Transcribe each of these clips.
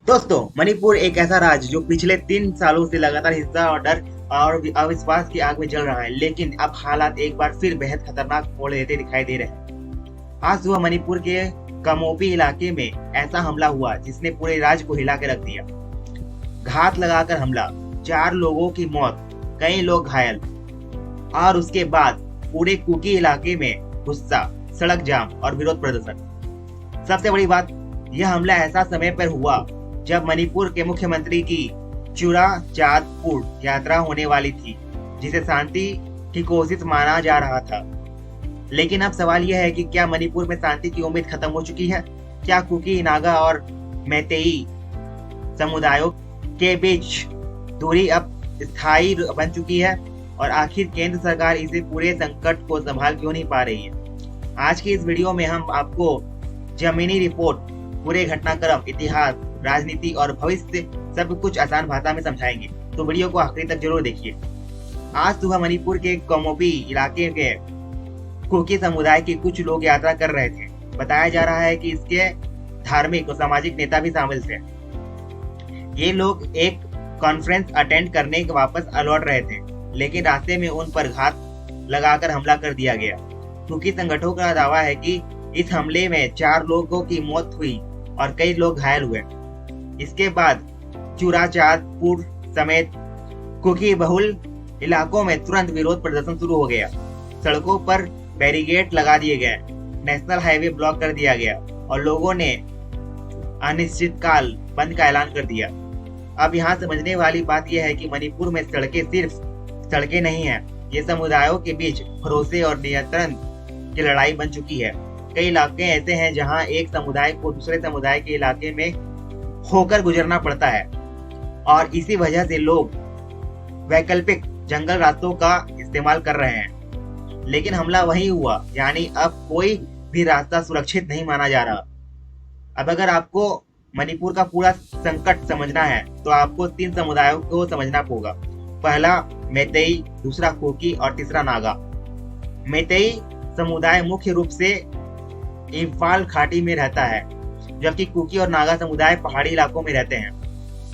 दोस्तों, मणिपुर एक ऐसा राज्य जो पिछले 3 सालों से लगातार हिंसा और डर और अविश्वास की आग में जल रहा है, लेकिन अब हालात एक बार फिर बेहद खतरनाक मोड़ लेते दिखाई दे रहे हैं। आज सुबह मणिपुर के कमोपी इलाके में ऐसा हमला हुआ जिसने पूरे राज्य को हिला के रख दिया। घात लगाकर हमला, 4 लोगों की मौत, कई लोग घायल और उसके बाद पूरे कुकी इलाके में गुस्सा, सड़क जाम और विरोध प्रदर्शन। सबसे बड़ी बात, यह हमला ऐसा समय पर हुआ जब मणिपुर के मुख्यमंत्री की चुराचांदपुर यात्रा होने वाली थी, जिसे शांति की कोशिश माना जा रहा था। लेकिन अब सवाल यह है कि क्या मणिपुर में शांति की उम्मीद खत्म हो चुकी है? क्या कुकी, नागा और मैतेई समुदायों के बीच दूरी अब स्थायी बन चुकी है? और आखिर केंद्र सरकार इसे पूरे संकट को संभाल क्यों नहीं पा रही है? आज की इस वीडियो में हम आपको जमीनी रिपोर्ट, पूरे घटनाक्रम, इतिहास, राजनीति और भविष्य सब कुछ आसान भाषा में समझाएंगे, तो वीडियो को आखिरी तक जरूर देखिए। आज सुबह मणिपुर के कमोपी इलाके के कुकी समुदाय के कुछ लोग यात्रा कर रहे थे। बताया जा रहा है कि इसके धार्मिक और सामाजिक नेता भी शामिल थे। ये लोग एक कॉन्फ्रेंस अटेंड करने के वापस लौट रहे थे, लेकिन रास्ते में उन पर घात लगाकर हमला कर दिया गया। कुकी संगठनों का दावा है कि इस हमले में 4 लोगों की मौत हुई और कई लोग घायल हुए। इसके बाद चुराचांदपुर समेत कुकी बहुल इलाकों में तुरंत विरोध प्रदर्शन शुरू हो गया। सड़कों पर बैरिकेड लगा दिए गए, नेशनल हाईवे ब्लॉक कर दिया गया और लोगों ने अनिश्चितकाल बंद का ऐलान कर दिया। अब यहाँ समझने वाली बात यह है कि मणिपुर में सड़कें सिर्फ सड़कें नहीं है, ये समुदायों के बीच भरोसे और नियंत्रण की लड़ाई बन चुकी है। कई इलाके ऐसे हैं जहां एक समुदाय को दूसरे समुदाय के इलाके में होकर गुजरना पड़ता है और इसी वजह से लोग वैकल्पिक जंगल रास्तों का इस्तेमाल कर रहे हैं। लेकिन हमला वहीं हुआ, यानी अब कोई भी रास्ता सुरक्षित नहीं माना जा रहा। अब अगर आपको मणिपुर का पूरा संकट समझना है तो आपको 3 समुदायों को समझना होगा। पहला मैतेई, दूसरा कुकी और तीसरा नागा। मैतेई समुदाय मुख्य रूप से इम्फाल घाटी में रहता है, जबकि कुकी और नागा समुदाय पहाड़ी इलाकों में रहते हैं।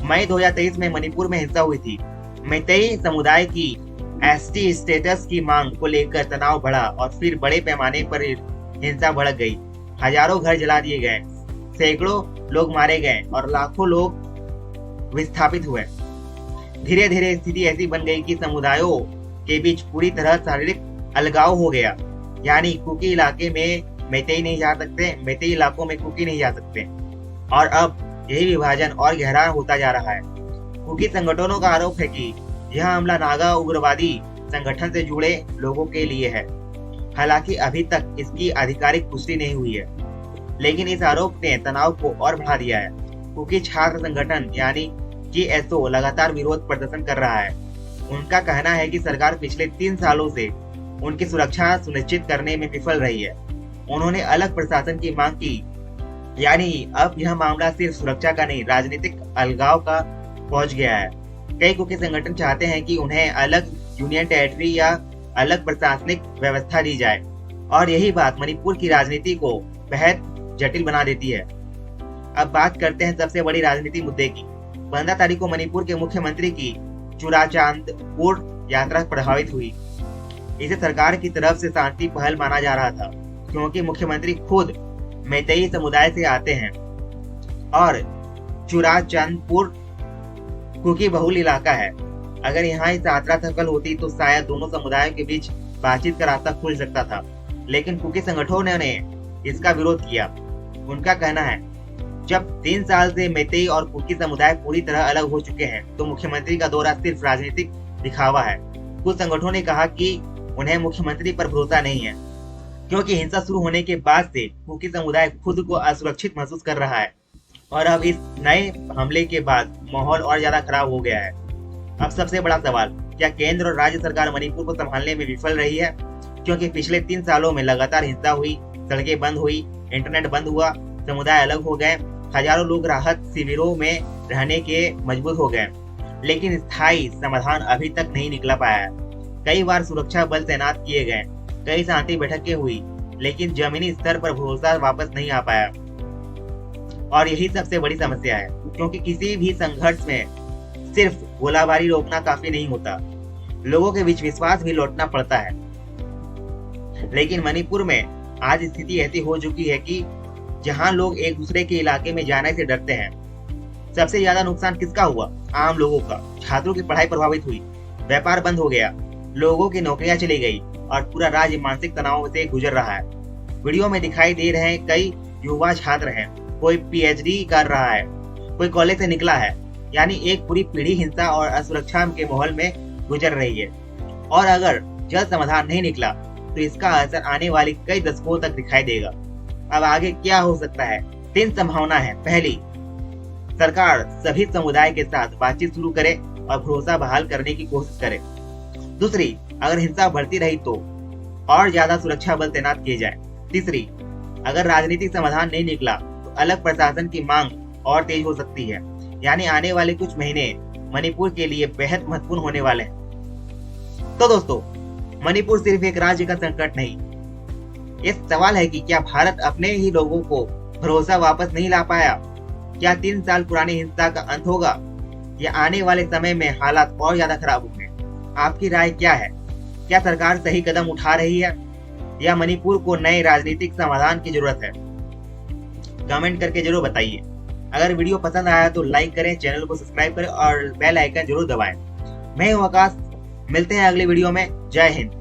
मई 2023 में मणिपुर में हिंसा हुई थी। मैतेई समुदाय की एसटी स्टेटस की मांग को लेकर तनाव बढ़ा और फिर बड़े पैमाने पर हिंसा भड़क गई। हजारों घर जला दिए गए, सैकड़ों लोग मारे गए और लाखों लोग विस्थापित हुए। धीरे धीरे स्थिति ऐसी बन गई कि समुदायों के बीच पूरी तरह शारीरिक अलगाव हो गया, यानी कुकी इलाके में मैतेई नहीं जा सकते, मैतेई इलाकों में कुकी नहीं जा सकते। और अब यही विभाजन और गहरा होता जा रहा है। कुकी संगठनों का आरोप है कि यह हमला नागा उग्रवादी संगठन से जुड़े लोगों के लिए है। हालांकि अभी तक इसकी आधिकारिक पुष्टि नहीं हुई है, लेकिन इस आरोप ने तनाव को और बढ़ा दिया है। कुकी छात्र संगठन यानी GSO लगातार विरोध प्रदर्शन कर रहा है। उनका कहना है कि सरकार पिछले 3 सालों से उनकी सुरक्षा सुनिश्चित करने में विफल रही है। उन्होंने अलग प्रशासन की मांग की, यानी अब यह मामला सिर्फ सुरक्षा का नहीं, राजनीतिक अलगाव का पहुंच गया है। कई कुकी संगठन चाहते हैं कि उन्हें अलग यूनियन टेरिटरी या अलग प्रशासनिक व्यवस्था दी जाए, और यही बात मणिपुर की राजनीति को बेहद जटिल बना देती है। अब बात करते हैं सबसे बड़ी राजनीति मुद्दे की। 15 तारीख को मणिपुर के मुख्यमंत्री की चुराचांदपुर यात्रा प्रभावित हुई। इसे सरकार की तरफ से शांति पहल माना जा रहा था, क्योंकि मुख्यमंत्री खुद मैतेई समुदाय से आते हैं और चुराचांदपुर कुकी बहुल इलाका है। अगर यहाँ इस यात्रा सफल होती तो शायद दोनों समुदायों के बीच बातचीत का रास्ता खुल सकता था, लेकिन कुकी संगठनों ने इसका विरोध किया। उनका कहना है, जब 3 साल से मैतेई और कुकी समुदाय पूरी तरह अलग हो चुके हैं तो मुख्यमंत्री का दौरा सिर्फ राजनीतिक दिखावा है। कुछ संगठनों ने कहा कि उन्हें मुख्यमंत्री पर भरोसा नहीं है, क्योंकि हिंसा शुरू होने के बाद से कुकी समुदाय खुद को असुरक्षित महसूस कर रहा है और अब इस नए हमले के बाद माहौल और ज्यादा खराब हो गया है। अब सबसे बड़ा सवाल, क्या केंद्र और राज्य सरकार मणिपुर को संभालने में विफल रही है? क्योंकि पिछले 3 सालों में लगातार हिंसा हुई, सड़कें बंद हुई, इंटरनेट बंद हुआ, समुदाय अलग हो गए, हजारों लोग राहत शिविरों में रहने के मजबूर हो गए, लेकिन स्थायी समाधान अभी तक नहीं निकला पाया है। कई बार सुरक्षा बल तैनात किए गए, कई शांति बैठकें हुई, लेकिन जमीनी स्तर पर भरोसा वापस नहीं आ पाया और यही सबसे बड़ी समस्या है। क्योंकि किसी भी संघर्ष में सिर्फ गोलाबारी रोकना काफी नहीं होता, लोगों के बीच विश्वास भी लौटना पड़ता है। लेकिन मणिपुर में आज स्थिति ऐसी हो चुकी है कि जहां लोग एक दूसरे के इलाके में जाने से डरते हैं। सबसे ज्यादा नुकसान किसका हुआ? आम लोगों का। छात्रों की पढ़ाई प्रभावित हुई, व्यापार बंद हो गया, लोगों की नौकरियां चली गई और पूरा राज्य मानसिक तनाव से गुजर रहा है। वीडियो में दिखाई दे रहे हैं कई युवा छात्र हैं, कोई पीएचडी कर रहा है, कोई कॉलेज से निकला है, यानी एक पूरी पीढ़ी हिंसा और असुरक्षा के माहौल में गुजर रही है। और अगर जल्द समाधान नहीं निकला तो इसका असर आने वाली कई दशकों तक दिखाई देगा। अब आगे क्या हो सकता है? 3 संभावना है। पहली, सरकार सभी समुदाय के साथ बातचीत शुरू करे और भरोसा बहाल करने की कोशिश करे। दूसरी, अगर हिंसा बढ़ती रही तो और ज्यादा सुरक्षा बल तैनात किए जाए। तीसरी, अगर राजनीतिक समाधान नहीं निकला तो अलग प्रशासन की मांग और तेज हो सकती है। यानी आने वाले कुछ महीने मणिपुर के लिए बेहद महत्वपूर्ण होने वाले हैं। तो दोस्तों, मणिपुर सिर्फ एक राज्य का संकट नहीं, ये सवाल है कि क्या भारत अपने ही लोगों को भरोसा वापस नहीं ला पाया? क्या 3 साल पुरानी हिंसा का अंत होगा या आने वाले समय में हालात और ज्यादा खराब होंगे? आपकी राय क्या है? क्या सरकार सही कदम उठा रही है या मणिपुर को नए राजनीतिक समाधान की जरूरत है? कमेंट करके जरूर बताइए। अगर वीडियो पसंद आया तो लाइक करें, चैनल को सब्सक्राइब करें और बेल आइकन जरूर दबाएं। मैं हूं आकाश, मिलते हैं अगले वीडियो में। जय हिंद।